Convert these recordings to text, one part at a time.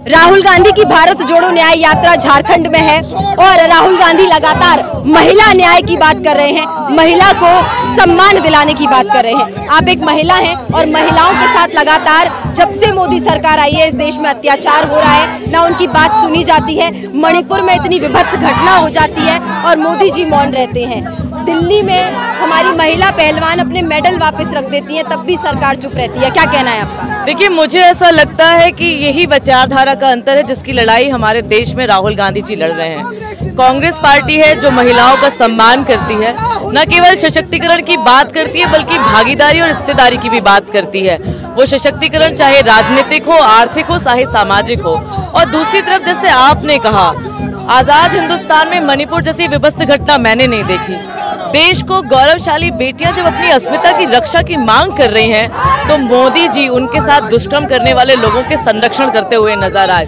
राहुल गांधी की भारत जोड़ो न्याय यात्रा झारखंड में है और राहुल गांधी लगातार महिला न्याय की बात कर रहे हैं, महिला को सम्मान दिलाने की बात कर रहे हैं। आप एक महिला हैं और महिलाओं के साथ लगातार जब से मोदी सरकार आई है इस देश में अत्याचार हो रहा है, ना उनकी बात सुनी जाती है। मणिपुर में इतनी विभत्स घटना हो जाती है और मोदी जी मौन रहते हैं। दिल्ली में हमारी महिला पहलवान अपने मेडल वापस रख देती हैं, तब भी सरकार चुप रहती है। क्या कहना है आपका? देखिए, मुझे ऐसा लगता है कि यही विचारधारा का अंतर है जिसकी लड़ाई हमारे देश में राहुल गांधी जी लड़ रहे हैं। कांग्रेस पार्टी है जो महिलाओं का सम्मान करती है, न केवल सशक्तिकरण की बात करती है बल्कि भागीदारी और हिस्सेदारी की भी बात करती है। वो सशक्तिकरण चाहे राजनीतिक हो, आर्थिक हो, चाहे सामाजिक हो। और दूसरी तरफ जैसे आपने कहा, आजाद हिंदुस्तान में मणिपुर जैसी विभत्स घटना मैंने नहीं देखी। देश को गौरवशाली बेटियां जब अपनी अस्मिता की रक्षा की मांग कर रही हैं, तो मोदी जी उनके साथ दुष्कर्म करने वाले लोगों के संरक्षण करते हुए नजर आए।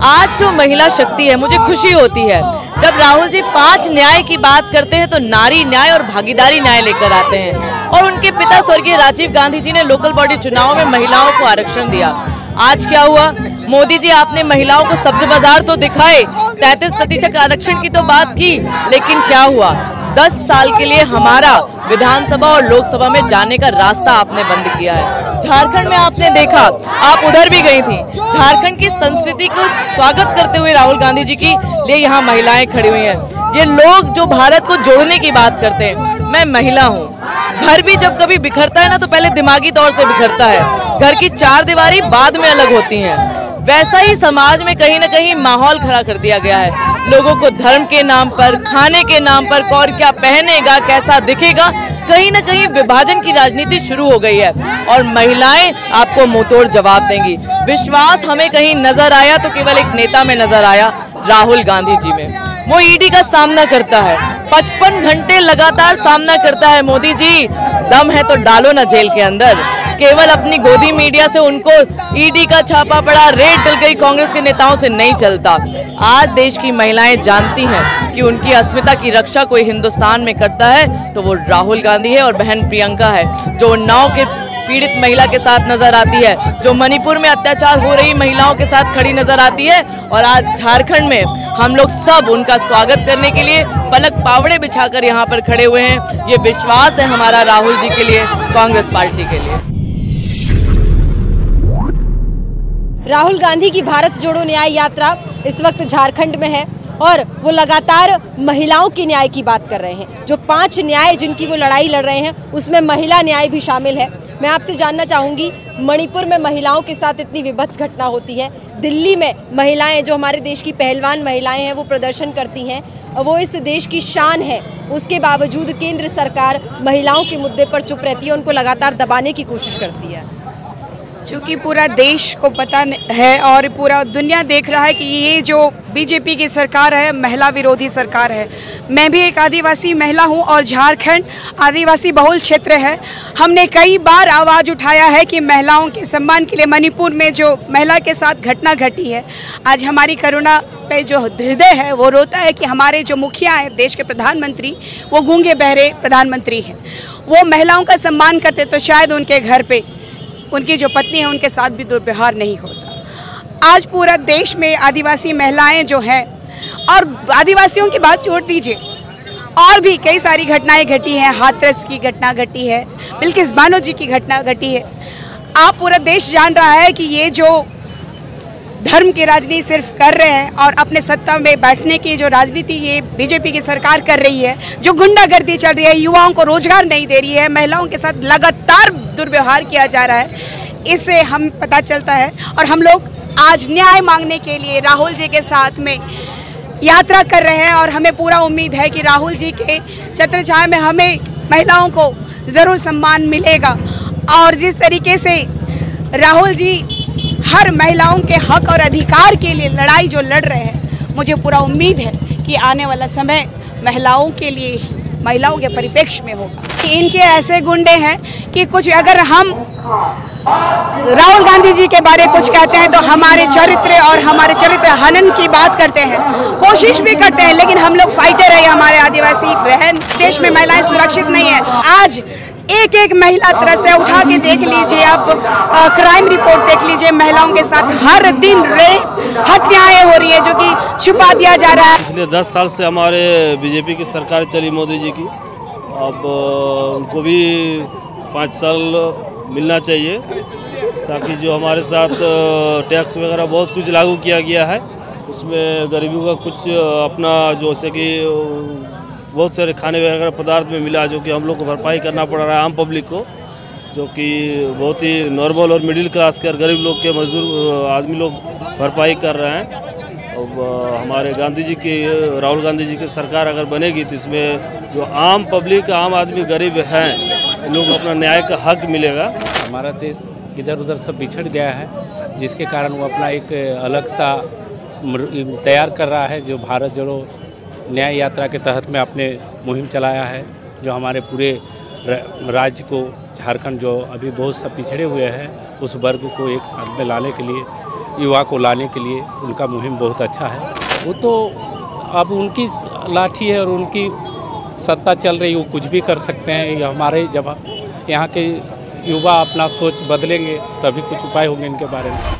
आज जो महिला शक्ति है, मुझे खुशी होती है जब राहुल जी 5 न्याय की बात करते हैं तो नारी न्याय और भागीदारी न्याय लेकर आते हैं। और उनके पिता स्वर्गीय राजीव गांधी जी ने लोकल बॉडी चुनाव में महिलाओं को आरक्षण दिया। आज क्या हुआ? मोदी जी, आपने महिलाओं को सब्ज बाजार तो दिखाए, 33% आरक्षण की तो बात की, लेकिन क्या हुआ? 10 साल के लिए हमारा विधानसभा और लोकसभा में जाने का रास्ता आपने बंद किया है। झारखंड में आपने देखा, आप उधर भी गई थी, झारखंड की संस्कृति को स्वागत करते हुए राहुल गांधी जी की लिए यहाँ महिलाएं खड़ी हुई हैं। ये लोग जो भारत को जोड़ने की बात करते हैं, मैं महिला हूँ। घर भी जब कभी बिखरता है ना, तो पहले दिमागी तौर से बिखरता है, घर की 4 दीवारी बाद में अलग होती हैं। वैसा ही समाज में कहीं ना कहीं माहौल खड़ा कर दिया गया है। लोगों को धर्म के नाम पर, खाने के नाम पर, कौन क्या पहनेगा, कैसा दिखेगा, कहीं ना कहीं विभाजन की राजनीति शुरू हो गई है और महिलाएं आपको मुंहतोड़ जवाब देंगी। विश्वास हमें कहीं नजर आया तो केवल एक नेता में नजर आया, राहुल गांधी जी में। वो ईडी का सामना करता है, 55 घंटे लगातार सामना करता है। मोदी जी, दम है तो डालो ना जेल के अंदर। केवल अपनी गोदी मीडिया से उनको ईडी का छापा पड़ा, रेड डल गई, कांग्रेस के नेताओं से नहीं चलता। आज देश की महिलाएं जानती हैं कि उनकी अस्मिता की रक्षा कोई हिंदुस्तान में करता है तो वो राहुल गांधी है और बहन प्रियंका है, जो उन्नाव के पीड़ित महिला के साथ नजर आती है, जो मणिपुर में अत्याचार हो रही महिलाओं के साथ खड़ी नजर आती है। और आज झारखंड में हम लोग सब उनका स्वागत करने के लिए पलक पावड़े बिछाकर यहाँ पर खड़े हुए हैं। ये विश्वास है हमारा राहुल जी के लिए, कांग्रेस पार्टी के लिए। राहुल गांधी की भारत जोड़ो न्याय यात्रा इस वक्त झारखंड में है और वो लगातार महिलाओं के न्याय की बात कर रहे हैं। जो 5 न्याय जिनकी वो लड़ाई लड़ रहे हैं, उसमें महिला न्याय भी शामिल है। मैं आपसे जानना चाहूँगी, मणिपुर में महिलाओं के साथ इतनी विभत्स घटना होती है, दिल्ली में महिलाएं जो हमारे देश की पहलवान महिलाएं हैं वो प्रदर्शन करती हैं, वो इस देश की शान है, उसके बावजूद केंद्र सरकार महिलाओं के मुद्दे पर चुप रहती है, उनको लगातार दबाने की कोशिश करती है। चूँकि पूरा देश को पता है और पूरा दुनिया देख रहा है कि ये जो बीजेपी की सरकार है, महिला विरोधी सरकार है। मैं भी एक आदिवासी महिला हूं और झारखंड आदिवासी बहुल क्षेत्र है। हमने कई बार आवाज़ उठाया है कि महिलाओं के सम्मान के लिए मणिपुर में जो महिला के साथ घटना घटी है, आज हमारी करुणा पे जो हृदय है वो रोता है कि हमारे जो मुखिया हैं, देश के प्रधानमंत्री, वो गूंगे बहरे प्रधानमंत्री हैं। वो महिलाओं का सम्मान करते तो शायद उनके घर पे उनकी जो पत्नी है उनके साथ भी दुर्व्यवहार नहीं होता। आज पूरा देश में आदिवासी महिलाएं जो हैं, और आदिवासियों की बात छोड़ दीजिए, और भी कई सारी घटनाएं घटी हैं। हाथरस की घटना घटी है, बिल्किस बानो जी की घटना घटी है। आप पूरा देश जान रहा है कि ये जो धर्म की राजनीति सिर्फ कर रहे हैं और अपने सत्ता में बैठने की जो राजनीति ये बीजेपी की सरकार कर रही है, जो गुंडागर्दी चल रही है, युवाओं को रोजगार नहीं दे रही है, महिलाओं के साथ लगातार दुर्व्यवहार किया जा रहा है, इससे हम पता चलता है। और हम लोग आज न्याय मांगने के लिए राहुल जी के साथ में यात्रा कर रहे हैं और हमें पूरा उम्मीद है कि राहुल जी के छत्रछाया में हमें महिलाओं को ज़रूर सम्मान मिलेगा। और जिस तरीके से राहुल जी हर महिलाओं के हक और अधिकार के लिए लड़ाई जो लड़ रहे हैं, मुझे पूरा उम्मीद है कि आने वाला समय महिलाओं के लिए, महिलाओं के परिप्रेक्ष्य में होगा। कि इनके ऐसे गुंडे हैं कि कुछ अगर हम राहुल गांधी जी के बारे कुछ कहते हैं तो हमारे चरित्र और हमारे चरित्र हनन की बात करते हैं, कोशिश भी करते हैं, लेकिन हम लोग फाइटर है। हमारे आदिवासी बहन, देश में महिलाएं सुरक्षित नहीं है। आज एक एक महिला तरस है। उठा के देख लीजिए आप, क्राइम रिपोर्ट देख लीजिए, महिलाओं के साथ हर दिन रेप, हत्याएं हो रही है जो कि छुपा दिया जा रहा है। पिछले 10 साल से हमारे बीजेपी की सरकार चली मोदी जी की, अब उनको भी 5 साल मिलना चाहिए, ताकि जो हमारे साथ टैक्स वगैरह बहुत कुछ लागू किया गया है, उसमें गरीबों का कुछ अपना जैसे कि बहुत सारे खाने वगैरह पदार्थ में मिला, जो कि हम लोग को भरपाई करना पड़ रहा है आम पब्लिक को, जो कि बहुत ही नॉर्मल और मिडिल क्लास के और गरीब लोग के मजदूर आदमी लोग भरपाई कर रहे हैं। और हमारे गांधी जी की, राहुल गांधी जी की सरकार अगर बनेगी तो इसमें जो आम पब्लिक, आम आदमी गरीब हैं, लोग अपना न्याय का हक मिलेगा। हमारा देश इधर उधर सब बिछड़ गया है, जिसके कारण वो अपना एक अलग सा तैयार कर रहा है, जो भारत जोड़ो न्याय यात्रा के तहत में अपने मुहिम चलाया है, जो हमारे पूरे राज्य को, झारखंड जो अभी बहुत सा पिछड़े हुए हैं, उस वर्ग को एक साथ में लाने के लिए, युवा को लाने के लिए उनका मुहिम बहुत अच्छा है। वो तो अब उनकी लाठी है और उनकी सत्ता चल रही, वो कुछ भी कर सकते हैं। ये हमारे जब यहाँ के युवा अपना सोच बदलेंगे तभी कुछ उपाय होंगे इनके बारे में।